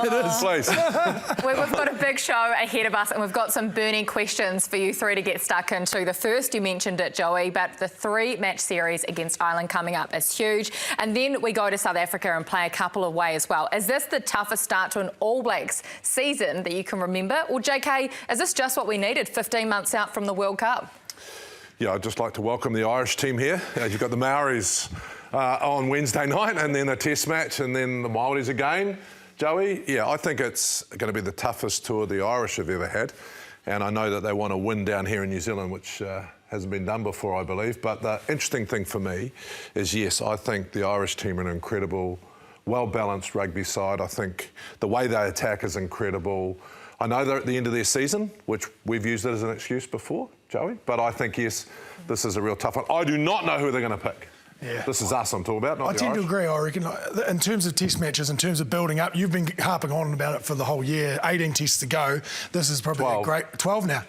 It is. Please. We've got a big show ahead of us and we've got some burning questions for you three to get stuck into. The first, you mentioned it, Joey, but the 3-match series against Ireland coming up is huge. And then we go to South Africa and play a couple away as well. Is this the toughest start to an All Blacks season that you can remember? Or, JK, is this just what we needed 15 months out from the World Cup? Yeah, I'd just like to welcome the Irish team here. You've got the Maoris on Wednesday night and then a test match and then the Māoris again. Joey, yeah, I think it's going to be the toughest tour the Irish have ever had. And I know that they want to win down here in New Zealand, which hasn't been done before, I believe. But the interesting thing for me is, yes, I think the Irish team are an incredible, well-balanced rugby side. I think the way they attack is incredible. I know they're at the end of their season, which we've used it as an excuse before, Joey. But I think, yes, this is a real tough one. I do not know who they're going to pick. Yeah. This is us I'm talking about, not the I tend Irish. to agree, I reckon. In terms of test matches, in terms of building up, you've been harping on about it for the whole year. 18 tests to go. This is probably 12. a great... 12 now?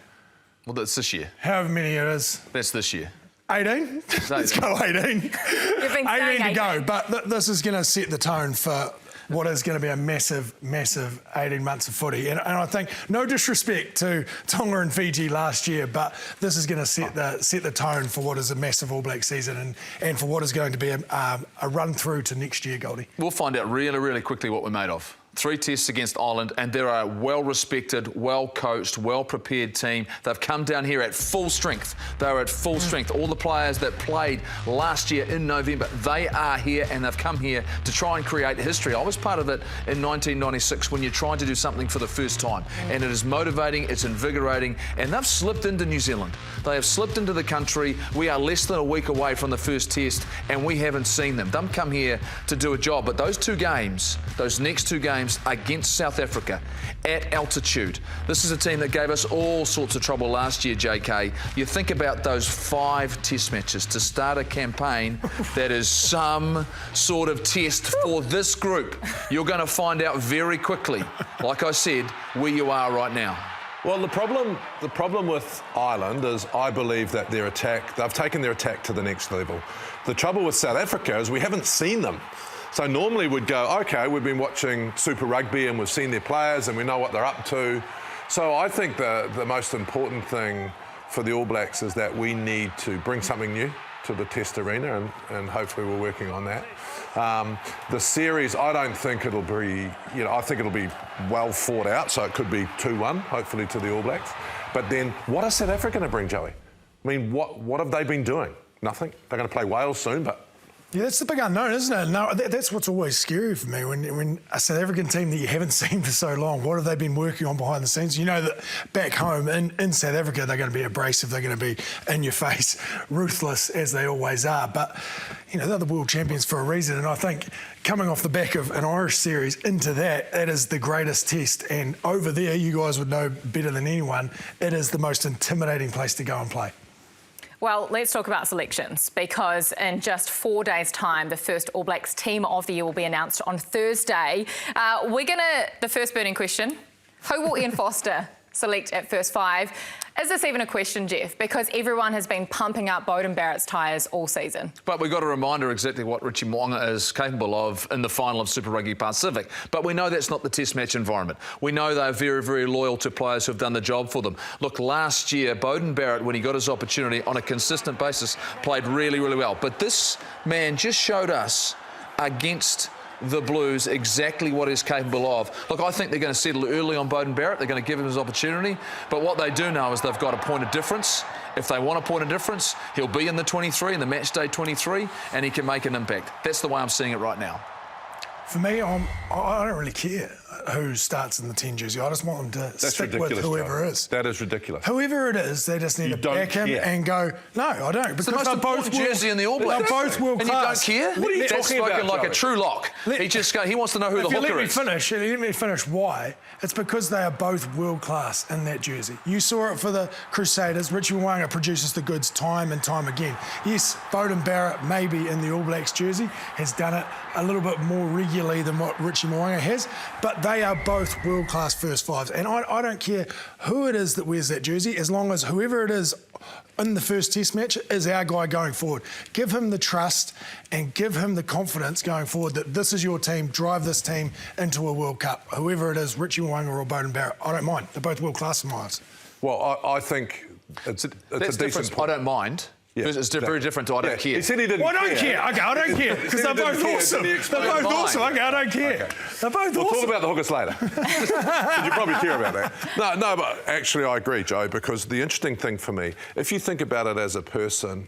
Well, that's this year. However many it is. That's this year. 18? Let's go 18. You've been 18 to go. But this is going to set the tone for what is going to be a massive, massive 18 months of footy. And I think, no disrespect to Tonga and Fiji last year, but this is going to set the tone for what is a massive All Black season and for what is going to be a run through to next year, Goldie. We'll find out really, really quickly what we're made of. 3 tests against Ireland, and they're a well-respected, well-coached, well-prepared team. They've come down here at full strength. They're at full strength. All the players that played last year in November, they are here, and they've come here to try and create history. I was part of it in 1996 when you're trying to do something for the first time, and it is motivating, it's invigorating, and they've slipped into New Zealand. They have slipped into the country. We are less than a week away from the first test, and we haven't seen them. They've come here to do a job, but those 2 games, those next 2 games, against South Africa at altitude. This is a team that gave us all sorts of trouble last year, JK. You think about those 5 test matches to start a campaign that is some sort of test for this group. You're going to find out very quickly, like I said, where you are right now. Well, the problem with Ireland is I believe that their attack, they've taken their attack to the next level. The trouble with South Africa is we haven't seen them. So normally we'd go, OK, we've been watching Super Rugby and we've seen their players and we know what they're up to. So I think the most important thing for the All Blacks is that we need to bring something new to the test arena and hopefully we're working on that. The series, I don't think it'll be, I think it'll be well fought out, so it could be 2-1, hopefully, to the All Blacks. But then what are South Africa going to bring, Joey? I mean, what have they been doing? Nothing. They're going to play Wales soon, but... Yeah, that's the big unknown, isn't it? No, that's what's always scary for me when a South African team that you haven't seen for so long, what have they been working on behind the scenes? You know that back home in South Africa, they're going to be abrasive, they're going to be in your face, ruthless as they always are. But, they're the world champions for a reason. And I think coming off the back of an Irish series into that is the greatest test. And over there, you guys would know better than anyone, it is the most intimidating place to go and play. Well, let's talk about selections, because in just 4 days' time, the first All Blacks team of the year will be announced on Thursday. The first burning question, who will Ian Foster select at first 5? Is this even a question, Jeff? Because everyone has been pumping up Beauden Barrett's tyres all season. But we've got a reminder exactly what Richie Mo'unga is capable of in the final of Super Rugby Pacific. But we know that's not the test match environment. We know they're very, very loyal to players who've done the job for them. Look, last year, Beauden Barrett, when he got his opportunity on a consistent basis, played really, really well. But this man just showed us against the Blues exactly what he's capable of. Look, I think they're going to settle early on Beauden Barrett. They're going to give him his opportunity. But what they do know is they've got a point of difference. If they want a point of difference, he'll be in the 23, in the match day 23, and he can make an impact. That's the way I'm seeing it right now. For me, I don't really care who starts in the 10 jersey. I just want them to stick with whoever it is. That is ridiculous. Whoever it is, they just need to back him and go, no, I don't. It's the most important jersey in the All Blacks. They're both world class. And you don't care? What are you That's talking about, like Joey? a true lock. He wants to know who the hooker is. Let me finish why. It's because they are both world class in that jersey. You saw it for the Crusaders. Richie Mo'unga produces the goods time and time again. Yes, Beauden Barrett, maybe in the All Blacks jersey, has done it a little bit more regularly than what Richie Mo'unga has, but they They are both world-class first fives, and I don't care who it is that wears that jersey, as long as whoever it is in the first test match is our guy going forward. Give him the trust and give him the confidence going forward that this is your team, drive this team into a World Cup. Whoever it is, Richie Mo'unga or Beauden Barrett, I don't mind. They're both world-class in my eyes. Well, I think it's a decent point. I don't mind. Yeah, it's very different to I don't care. He said he didn't I don't care. Okay, I don't care. Because they're both awesome. They're both awesome. Okay, I don't care. Okay. They're both We'll awesome. talk about the hookers later. Because you probably care about that. No, but actually I agree, Joe, because the interesting thing for me, if you think about it as a person,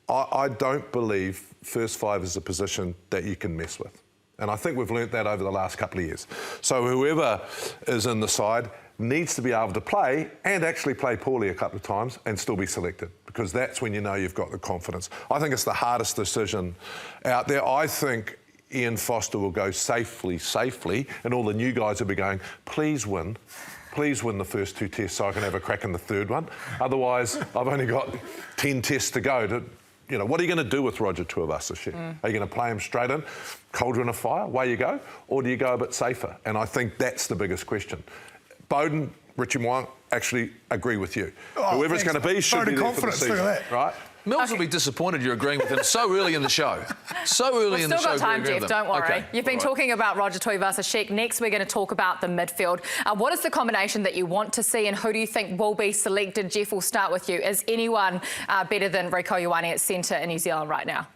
I don't believe first five is a position that you can mess with. And I think we've learnt that over the last couple of years. So whoever is in the side needs to be able to play and actually play poorly a couple of times and still be selected, because that's when you know you've got the confidence. I think it's the hardest decision out there. I think Ian Foster will go safely, and all the new guys will be going, please win the first 2 tests so I can have a crack in the third one. Otherwise, I've only got 10 tests to go to... You know, what are you going to do with Roger Tuivasa-Sheck? Are you going to play him straight in, cauldron of fire, away you go? Or do you go a bit safer? And I think that's the biggest question. Beauden, Richie Mo'unga, actually agree with you. Whoever it's going to be should be there for the season, right? Mills will be disappointed you're agreeing with him so early in the show. So early in the show. We've still got time, Jeff, don't worry. Okay. You've been talking about Roger Tuivasa-Sheck. Next, we're going to talk about the midfield. What is the combination that you want to see and who do you think will be selected? Jeff, we'll start with you. Is anyone better than Rieko Ioane at centre in New Zealand right now?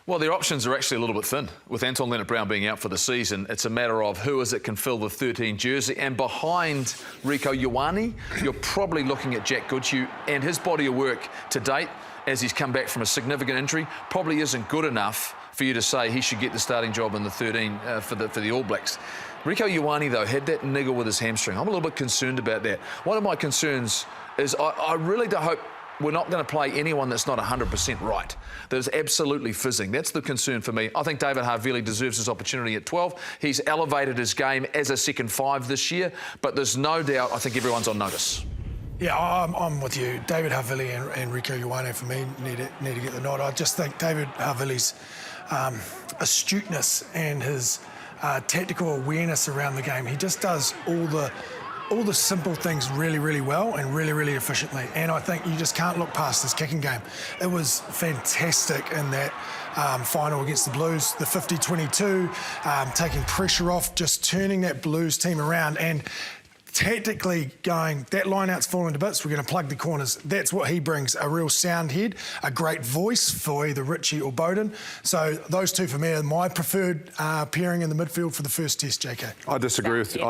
Well, their options are actually a little bit thin. With Anton Leonard-Brown being out for the season, it's a matter of who is it can fill the 13 jersey. And behind Rieko Ioane, you're probably looking at Jack Goodhue, and his body of work to date, as he's come back from a significant injury, probably isn't good enough for you to say he should get the starting job in the 13 for the All Blacks. Rieko Ioane, though, had that niggle with his hamstring. I'm a little bit concerned about that. One of my concerns is I really do hope we're not going to play anyone that's not 100% right, that is absolutely fizzing. That's the concern for me. I think David Havili deserves his opportunity at 12. He's elevated his game as a second five this year, but there's no doubt I think everyone's on notice. Yeah, I'm with you. David Havili and Rieko Ioane, for me, need to get the nod. I just think David Havili's astuteness and his tactical awareness around the game, he just does all the simple things really, really well and really, really efficiently. And I think you just can't look past his kicking game. It was fantastic in that final against the Blues, the 50-22, taking pressure off, just turning that Blues team around and tactically going, that line-out's falling to bits, we're going to plug the corners. That's what he brings, a real sound head, a great voice for either Richie or Beauden. So those two for me are my preferred pairing in the midfield for the first test, JK. I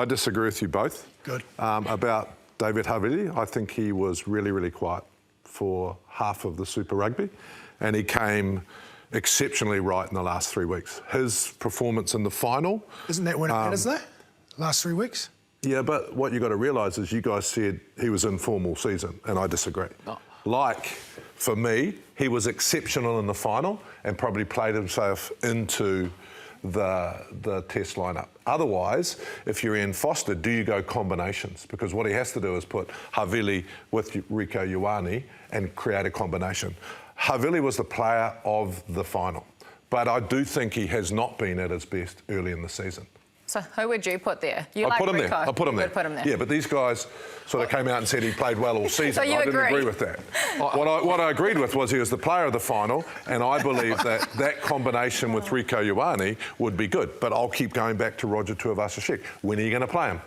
disagree with you both. Good. About David Havili, I think he was really, really quiet for half of the Super Rugby, and he came exceptionally right in the last 3 weeks. His performance in the final... Isn't that when it matters, though? Last 3 weeks? Yeah, but what you've got to realise is you guys said he was in form all season, and I disagree. Oh. Like, for me, he was exceptional in the final and probably played himself into the test lineup. Otherwise, if you're Ian Foster, do you go combinations? Because what he has to do is put Havili with Rieko Ioane and create a combination. Havili was the player of the final, but I do think he has not been at his best early in the season. So who would you put there? You I like put him Rieko? there. I put him there. Put him there. Yeah, but these guys sort of came out and said he played well all season. So you I didn't agree agree with that. What I agreed with was he was the player of the final, and I believe that combination with Rieko Ioane would be good. But I'll keep going back to Roger Tuivasa-Sheck. When are you going to play him?